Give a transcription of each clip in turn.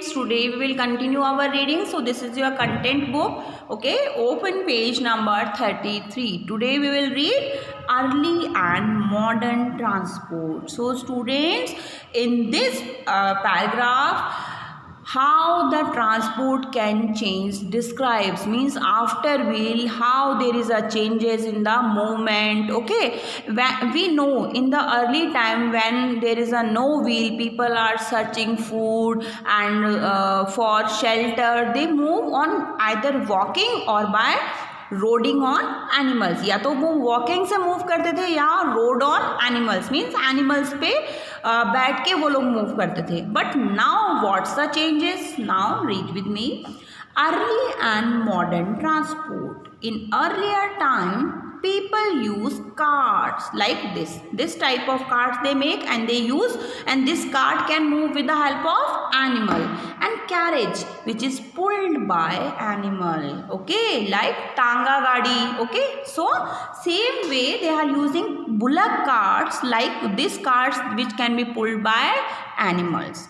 students, today we will continue our reading. So this is your content book. Okay, open page number 33. Today we will read early and modern transport. So students, in this paragraph, how the transport can change describes, means after wheel how there is a changes in the movement. Okay, we know in the early time when there is a no wheel, people are searching food and for shelter, they move on either walking or by roading on animals, या तो वो walking से move करते थे या road on animals, means animals पे बैठ के वो लोग मूव करते थे. But now what's the changes? Now read with me. Early and modern transport. In earlier time people use carts like this type of carts they make and they use, and this cart can move with the help of animal, and carriage which is pulled by animal. Okay, like tanga gadi. Okay, so same way they are using bullock carts like this carts which can be pulled by animals.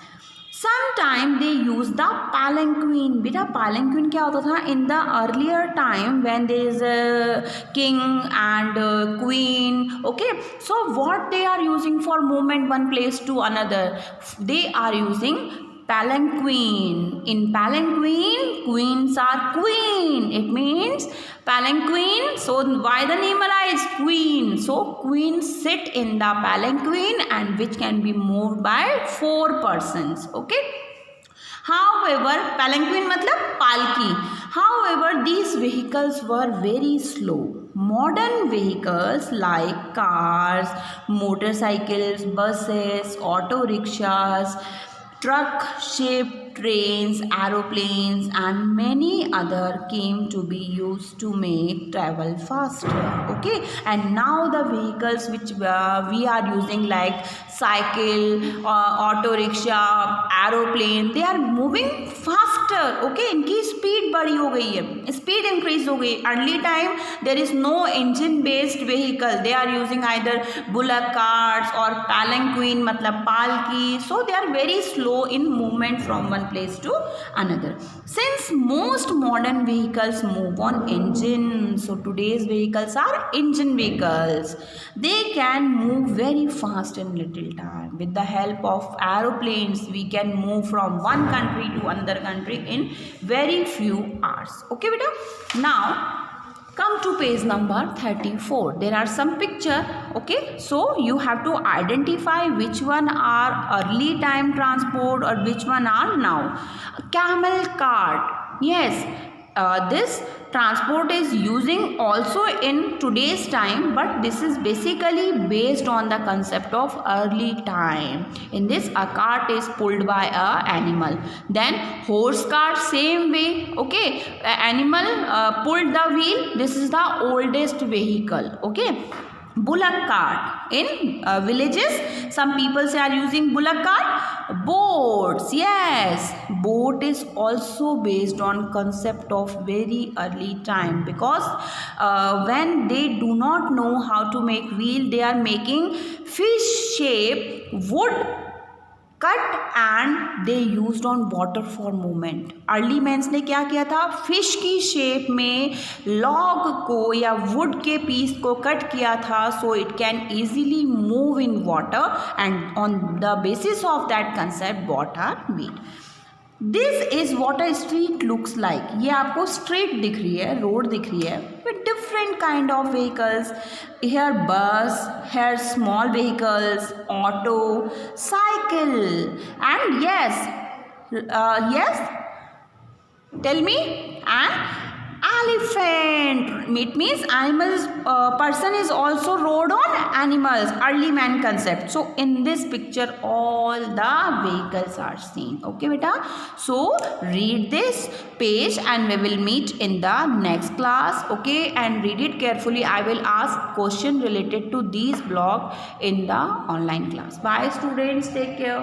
Sometime they use the palanquin. बेटा palanquin क्या होता था? In the earlier time when there is a king and queen. Okay, so what they are using for movement one place to another? They are using palanquin. In palanquin, queens are queen. It means palanquin. So why the name arise? Queen. So queens sit in the palanquin and which can be moved by 4 persons. Okay. However, palanquin मतलब पालकी. However, these vehicles were very slow. Modern vehicles like cars, motorcycles, buses, auto rickshaws, truck, ship, trains, aeroplanes and many other came to be used to make travel faster. Okay, and now the vehicles which we are using like cycle, auto rickshaw, aeroplane, they are moving faster. Okay, इनकी speed बढ़ी हो गई है, speed increase हो गई. Early time there is no engine based vehicle, they are using either bullock carts or palanquin मतलब पालकी. So they are very slow in movement from one place to another. Since most modern vehicles move on engine, so today's vehicles are engine vehicles. They can move very fast in little time. With the help of aeroplanes, we can move from one country to another country in very few hours. Okay, beta. Now come to page number 34. There are some picture. Okay, so you have to identify which one are early time transport or which one are now. Camel cart. Yes, this transport is using also in today's time, but this is basically based on the concept of early time. In this, a cart is pulled by a animal. Then horse cart, same way. Okay, animal pulled the wheel. This is the oldest vehicle. Okay. Bullock cart. In villages, some people say are using bullock cart. Boats. Yes, boat is also based on concept of very early time, because when they do not know how to make wheel, they are making fish shape wood cut and they used on water for movement. Early mans ने क्या किया था? Fish की shape में log को या would के piece को कट किया था, so it can easily move in water, and on the basis of that concept water meet. This is what a street looks like. ये आपको स्ट्रीट दिख रही है, रोड दिख रही है with different kind of vehicles. Here bus, here small vehicles, auto, cycle, and yes, tell me. And elephant. It means animals, person is also rode on animals, early man concept. So in this picture all the vehicles are seen. Okay beta, so read this page and we will meet in the next class. Okay, and read it carefully. I will ask question related to these block in the online class. Bye students, take care.